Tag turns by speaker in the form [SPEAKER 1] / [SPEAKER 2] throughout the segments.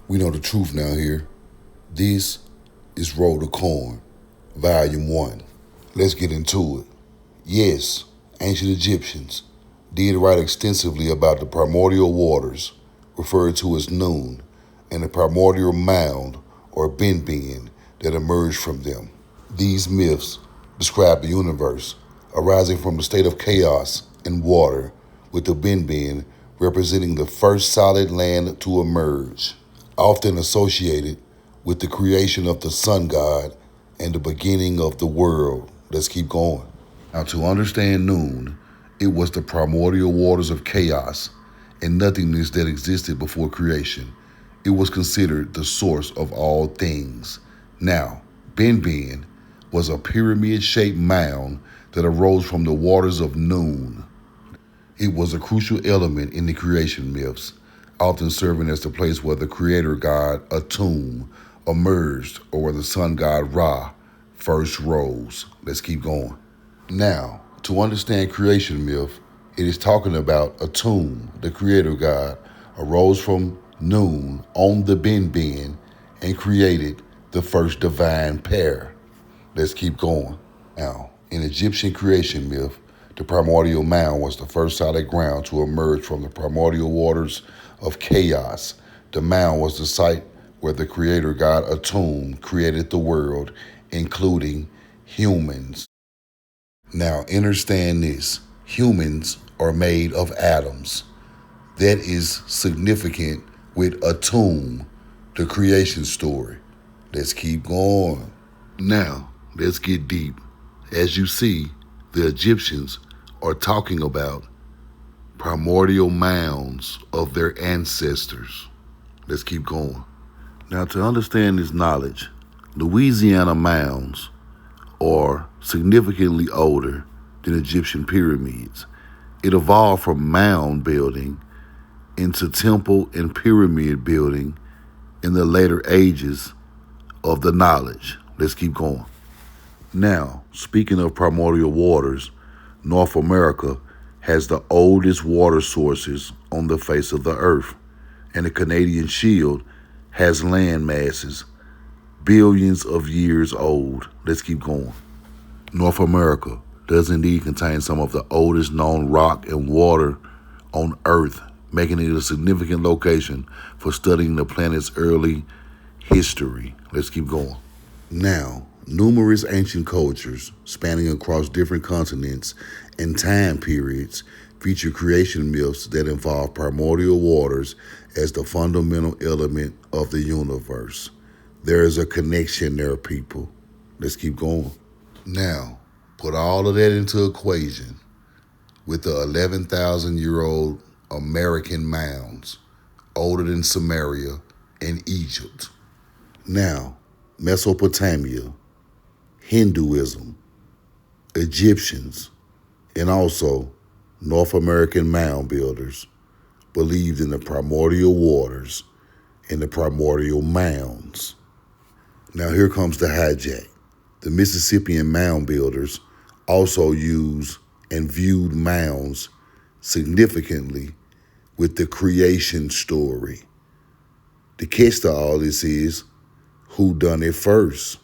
[SPEAKER 1] We know the truth now here. This is Roll the Corn, Volume 1. Let's get into it. Yes, ancient Egyptians did write extensively about the primordial waters, referred to as noon, and the primordial mound or bin that emerged from them. These myths describe the universe arising from the state of chaos and water, with the bin representing the first solid land to emerge, often associated with the creation of the sun god and the beginning of the world. Let's keep going. Now, to understand noon, it was the primordial waters of chaos and nothingness that existed before creation. It was considered the source of all things. Now, bin was a pyramid-shaped mound that arose from the waters of noon. It was a crucial element in the creation myths, often serving as the place where the creator god Atum emerged or where the sun god Ra first rose. Let's keep going. Now, to understand creation myth, it is talking about Atum, the creator god, arose from noon on the bin and created the first divine pair. Let's keep going. Now, in Egyptian creation myth, the primordial mound was the first solid ground to emerge from the primordial waters of chaos. The mound was the site where the creator god Atum created the world, including humans. Now, understand this. Humans are made of atoms. That is significant with Atum, the creation story. Let's keep going. Now, let's get deep. As you see, the Egyptians are talking about primordial mounds of their ancestors. Let's keep going. Now, to understand this knowledge, Louisiana mounds are significantly older than Egyptian pyramids. It evolved from mound building into temple and pyramid building in the later ages of the knowledge. Let's keep going. Now, speaking of primordial waters, North America has the oldest water sources on the face of the earth, and the Canadian Shield has land masses billions of years old. Let's keep going. North America does indeed contain some of the oldest known rock and water on Earth, making it a significant location for studying the planet's early history. Let's keep going. Now, numerous ancient cultures spanning across different continents and time periods feature creation myths that involve primordial waters as the fundamental element of the universe. There is a connection there, people. Let's keep going. Now, put all of that into equation with the 11,000-year-old American mounds, older than Samaria and Egypt. Now, Mesopotamia, Hinduism, Egyptians, and also North American mound builders believed in the primordial waters and the primordial mounds. Now here comes the hijack. The Mississippian mound builders also used and viewed mounds significantly with the creation story. The catch to all this is, who done it first?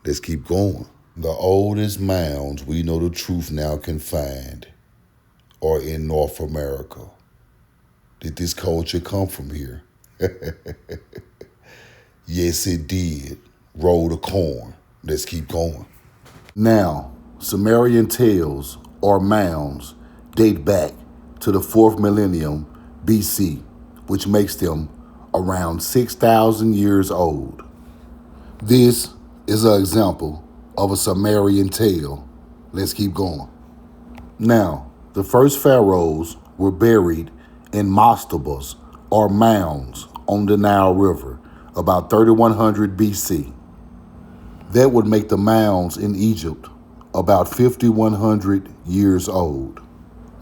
[SPEAKER 1] Let's keep going. The oldest mounds we know the truth now can find are in North America. Did this culture come from here? Yes, it did. Roll the corn. Let's keep going. Now, Sumerian tales or mounds date back to the 4th millennium BC, which makes them around 6,000 years old. This is an example of a Sumerian tale. Let's keep going. Now, the first pharaohs were buried in mastabas or mounds on the Nile River about 3100 BC. That would make the mounds in Egypt about 5,100 years old.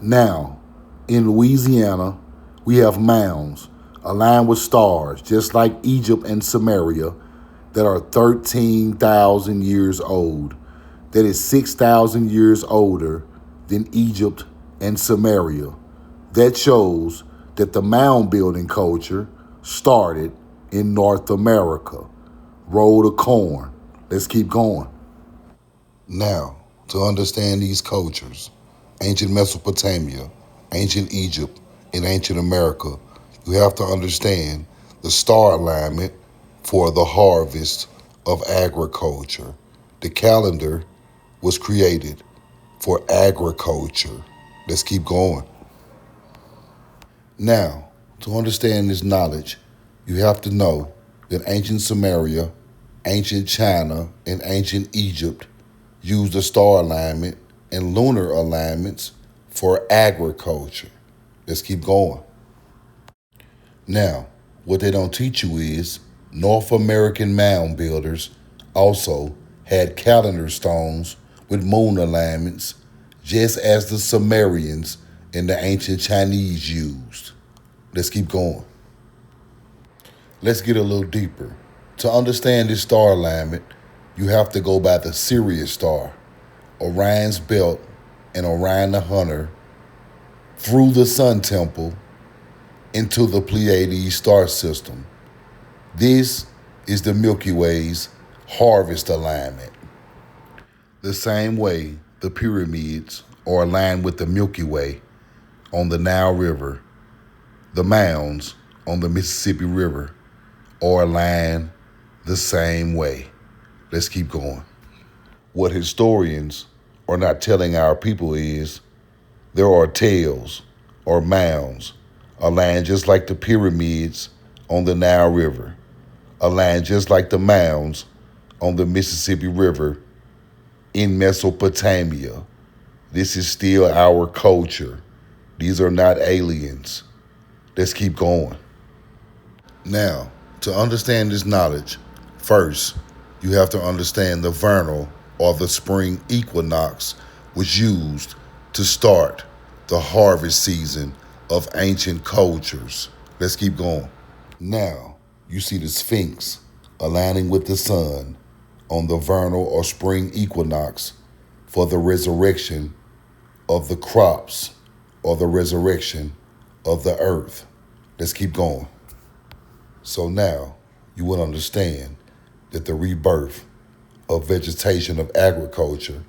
[SPEAKER 1] Now, in Louisiana, we have mounds aligned with stars, just like Egypt and Samaria, that are 13,000 years old. That is 6,000 years older than Egypt and Samaria. That shows that the mound building culture started in North America. Roll the corn. Let's keep going. Now, to understand these cultures, ancient Mesopotamia, ancient Egypt, and ancient America, you have to understand the star alignment for the harvest of agriculture. The calendar was created for agriculture. Let's keep going. Now, to understand this knowledge, you have to know that ancient Sumeria, ancient China, and ancient Egypt used the star alignment and lunar alignments for agriculture. Let's keep going. Now, what they don't teach you is North American mound builders also had calendar stones with moon alignments, just as the Sumerians and the ancient Chinese used. Let's keep going. Let's get a little deeper. To understand this star alignment, you have to go by the Sirius star, Orion's belt, and Orion the Hunter, through the Sun Temple, into the Pleiades star system. This is the Milky Way's harvest alignment. The same way the pyramids are aligned with the Milky Way on the Nile River, the mounds on the Mississippi River are aligned the same way. Let's keep going. What historians are not telling our people is there are tails or mounds aligned just like the pyramids on the Nile River, aligned just like the mounds on the Mississippi River in Mesopotamia. This is still our culture. These are not aliens. Let's keep going. Now, to understand this knowledge, first, you have to understand the vernal or the spring equinox was used to start the harvest season of ancient cultures. Let's keep going. Now, you see the Sphinx aligning with the sun on the vernal or spring equinox for the resurrection of the crops or the resurrection of the earth. Let's keep going. So now you will understand that the rebirth of vegetation of agriculture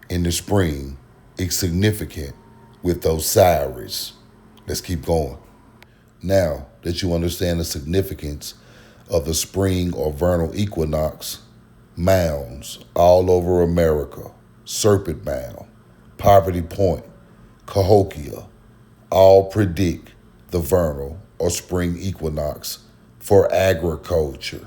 [SPEAKER 1] in the spring is significant with Osiris. Let's keep going. Now that you understand the significance of the spring or vernal equinox, mounds all over America, Serpent Mound, Poverty Point, Cahokia, all predict the vernal or spring equinox for agriculture.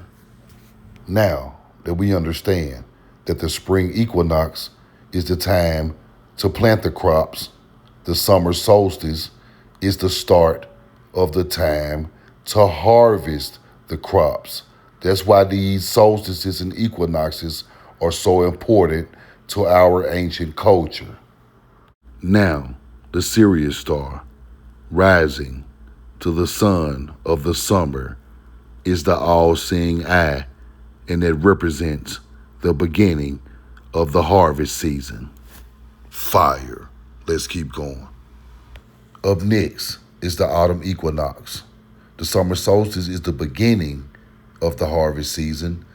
[SPEAKER 1] Now that we understand that the spring equinox is the time to plant the crops, the summer solstice is the start of the time to harvest the crops. That's why these solstices and equinoxes are so important to our ancient culture. Now, the Sirius star, rising to the sun of the summer, is the all-seeing eye, and it represents the beginning of the harvest season. Fire. Let's keep going. Up next is the autumn equinox. The summer solstice is the beginning of the harvest season,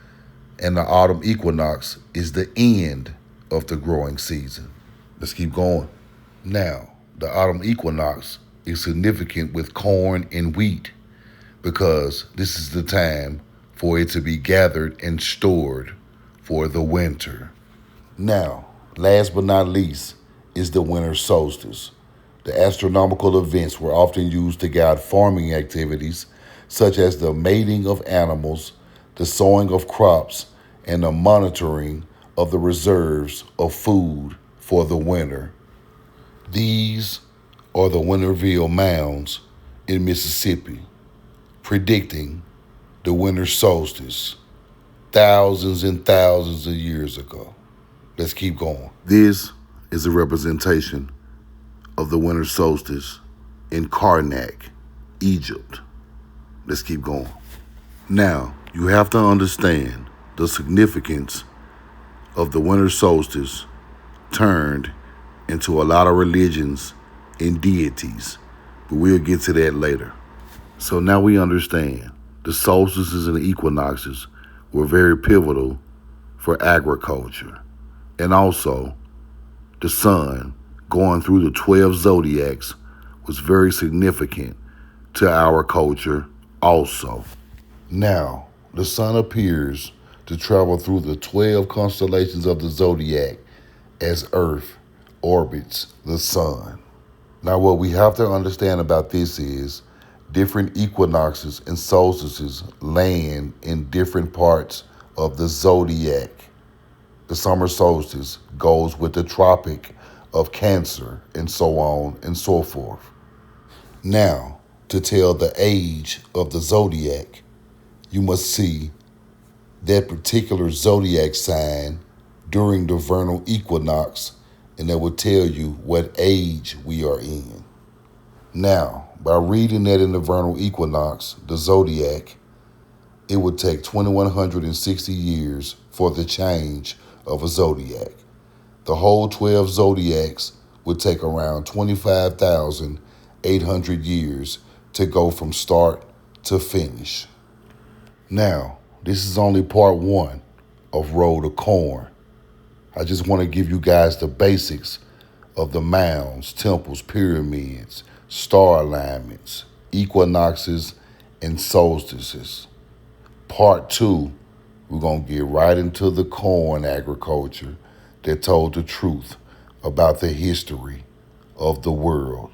[SPEAKER 1] and the autumn equinox is the end of the growing season. Let's keep going. Now, the autumn equinox is significant with corn and wheat because this is the time for it to be gathered and stored for the winter. Now, last but not least is the winter solstice. The astronomical events were often used to guide farming activities such as the mating of animals, the sowing of crops, and the monitoring of the reserves of food for the winter. These are the Winterville Mounds in Mississippi, predicting the winter solstice thousands and thousands of years ago. Let's keep going. This is a representation of the winter solstice in Karnak, Egypt. Let's keep going. Now, you have to understand the significance of the winter solstice turned into a lot of religions and deities, but we'll get to that later. So now we understand The solstices and the equinoxes were very pivotal for agriculture. And also, the sun going through the 12 zodiacs was very significant to our culture also. Now, the sun appears to travel through the 12 constellations of the zodiac as Earth orbits the sun. Now, what we have to understand about this is different equinoxes and solstices land in different parts of the zodiac. The summer solstice goes with the Tropic of Cancer and so on and so forth. Now, to tell the age of the zodiac, you must see that particular zodiac sign during the vernal equinox, and that will tell you what age we are in. Now, by reading that in the vernal equinox, the zodiac, it would take 2,160 years for the change of a zodiac. The whole 12 zodiacs would take around 25,800 years to go from start to finish. Now, this is only part one of Road to Corn. I just want to give you guys the basics of the mounds, temples, pyramids, star alignments, equinoxes, and solstices. Part two, we're going to get right into the corn agriculture that told the truth about the history of the world.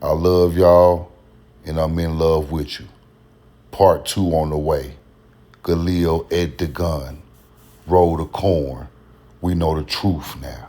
[SPEAKER 1] I love y'all, and I'm in love with you. Part two on the way. Galil et the gun. Roll the corn. We know the truth now.